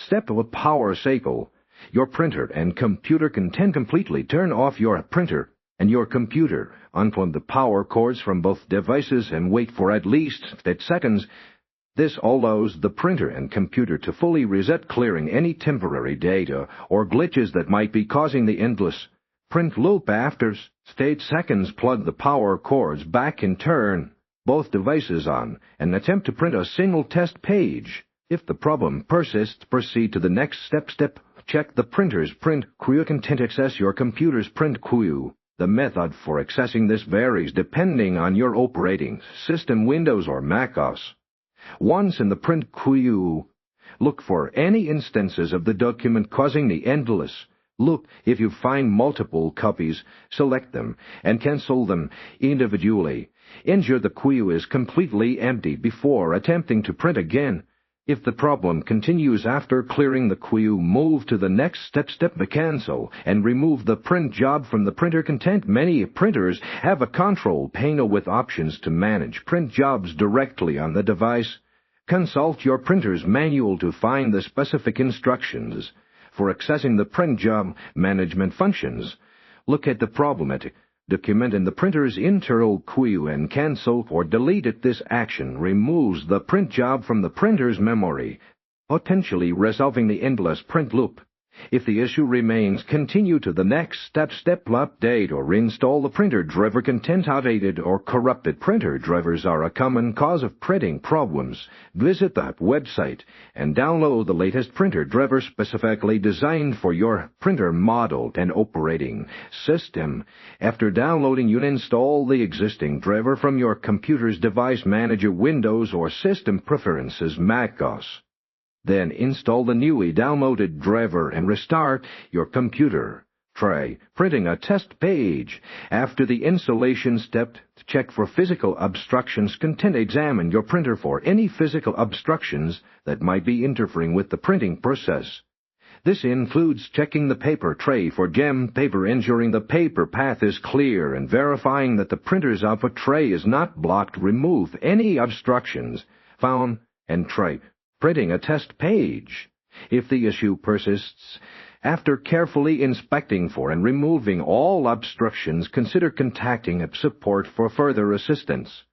step of a power cycle. Your printer and computer can completely turn off your printer and your computer, unplug the power cords from both devices and wait for at least 10 seconds. This allows the printer and computer to fully reset, clearing any temporary data or glitches that might be causing the endless print loop. After 8 seconds, plug the power cords back in, turn both devices on, and attempt to print a single test page. If the problem persists, proceed to the next step. Check the printer's print queue content. Access your computer's print queue. The method for accessing this varies depending on your operating system, Windows or macOS. Once in the print queue, look for any instances of the document causing the endless loop. If you find multiple copies, select them and cancel them individually. Ensure the queue is completely empty before attempting to print again. If the problem continues after clearing the queue, move to the next step. Cancel and remove the print job from the printer content. Many printers have a control panel with options to manage print jobs directly on the device. Consult your printer's manual to find the specific instructions for accessing the print job management functions. Look at the problematic document in the printer's internal queue and cancel or delete it. This action removes the print job from the printer's memory, potentially resolving the endless print loop. If the issue remains, continue to the next step. Update or install the printer driver content. Outdated or corrupted printer drivers are a common cause of printing problems. Visit that website and download the latest printer driver specifically designed for your printer model and operating system. After downloading, you install the existing driver from your computer's device manager, Windows, or System Preferences, macOS. Then install the newly downloaded driver and restart your computer. Try printing a test page. After the installation step, check for physical obstructions. Examine your printer for any physical obstructions that might be interfering with the printing process. This includes checking the paper tray for jammed paper, ensuring the paper path is clear, and verifying that the printer's output tray is not blocked. Remove any obstructions found and try printing a test page. If the issue persists, after carefully inspecting for and removing all obstructions, consider contacting support for further assistance.